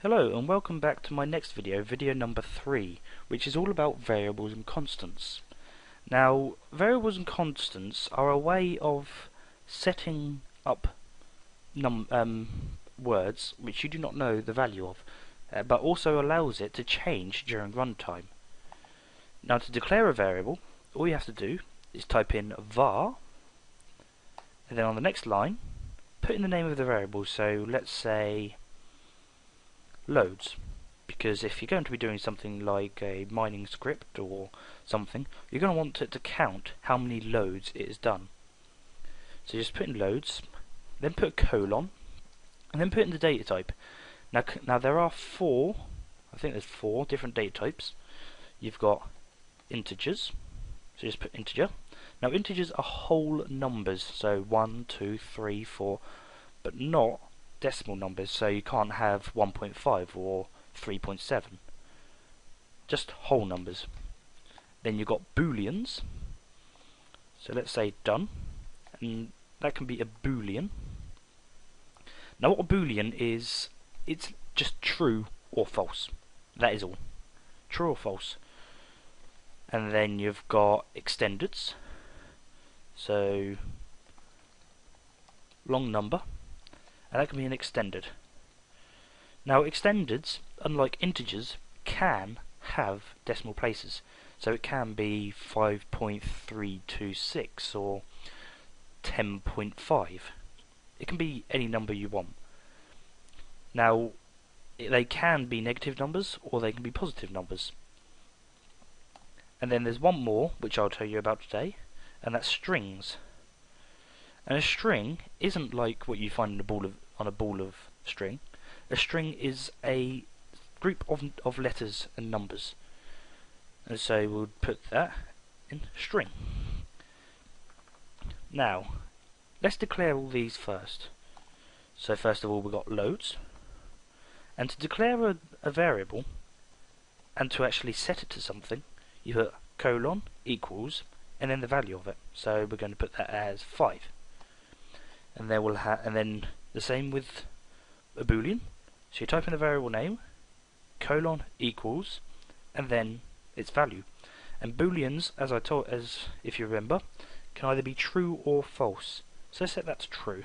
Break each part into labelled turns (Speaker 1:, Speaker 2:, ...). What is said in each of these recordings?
Speaker 1: Hello and welcome back to my next video, video number 3, which is all about variables and constants. Now, variables and constants are a way of setting up words which you do not know the value of, but also allows it to change during runtime. Now, to declare a variable, all you have to do is type in var, and then on the next line, put in the name of the variable. So let's say loads, because if you're going to be doing something like a mining script or something, you're going to want it to count how many loads it has done. So just put in loads, then put a colon, and then put in the data type. Now there are I think there's four different data types. You've got integers, so just put integer. Now integers are whole numbers, so 1, 2, 3, 4, but not decimal numbers, so you can't have 1.5 or 3.7, just whole numbers. Then you've got booleans, so let's say done, and that can be a boolean. Now what a boolean is, it's just true or false, that is all, true or false. And then you've got extendeds, so long number, and that can be an extended. Now extendeds, unlike integers, can have decimal places, so it can be 5.326 or 10.5. It can be any number you want. Now they can be negative numbers or they can be positive numbers. And then there's one more which I'll tell you about today, and that's strings. And a string isn't like what you find on a ball of string. A string is a group of letters and numbers, and so we'll put that in string. Now let's declare all these first. So first of all, we've got loads, and to declare a variable and to actually set it to something, you put colon equals and then the value of it. So we're going to put that as 5. And then we'll and then the same with a boolean. So you type in the variable name, colon equals, and then its value. And booleans, as if you remember, can either be true or false. So set that to true,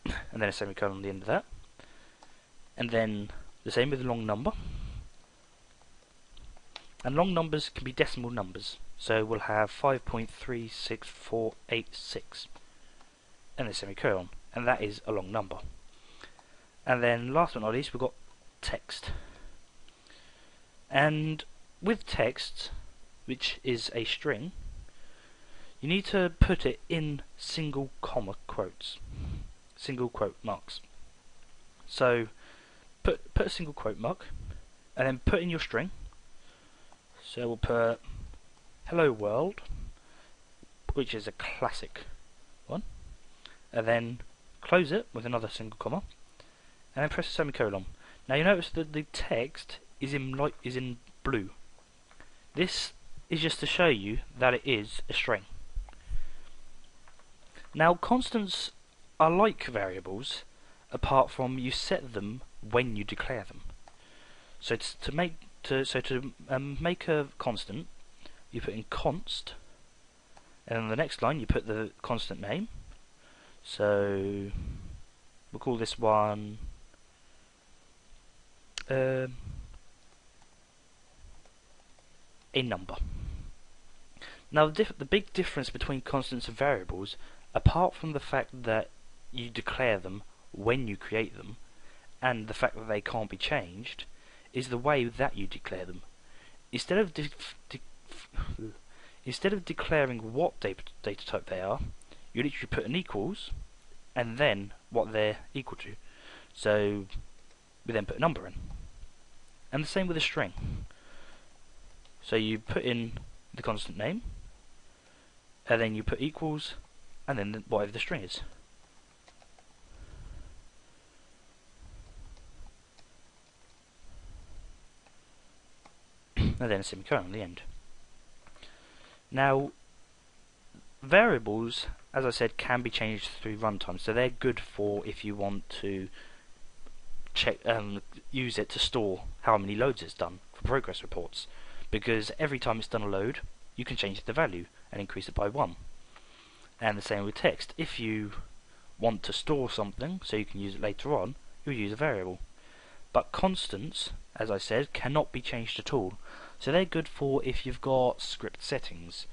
Speaker 1: and then a semicolon at the end of that. And then the same with the long number. And long numbers can be decimal numbers. So we'll have 5.36486. And a semicolon, and that is a long number. And then last but not least, we've got text. And with text, which is a string, you need to put it in single comma quotes, single quote marks. So put a single quote mark, and then put in your string. So we'll put hello world, which is a classic one, and then close it with another single comma, and then press a semicolon. Now you notice that the text is in blue. This is just to show you that it is a string. Now constants are like variables, apart from you set them when you declare them. So to make a constant, you put in const, and on the next line you put the constant name. So we'll call this one a number. Now the big difference between constants and variables, apart from the fact that you declare them when you create them, and the fact that they can't be changed, is the way that you declare them. Instead of declaring what data type they are, you literally put an equals and then what they're equal to. So we then put a number in. And the same with a string. So you put in the constant name, and then you put equals, and then whatever the string is. And then a semicolon at the end. Now variables, as I said, can be changed through runtime, so they're good for if you want to check use it to store how many loads it's done for progress reports, because every time it's done a load you can change the value and increase it by 1. And the same with text. If you want to store something so you can use it later on, you'll use a variable. But constants, as I said, cannot be changed at all, so they're good for if you've got script settings.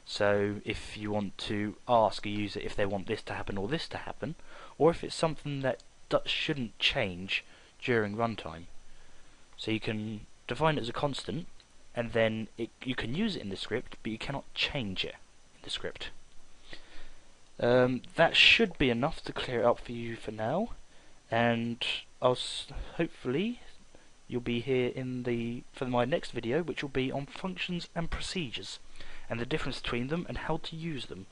Speaker 1: So if you want to ask a user if they want this to happen or this to happen, or if it's something that shouldn't change during runtime. So you can define it as a constant, and then you can use it in the script, but you cannot change it in the script. That should be enough to clear it up for you for now, and hopefully you'll be here for my next video, which will be on functions and procedures, and the difference between them and how to use them.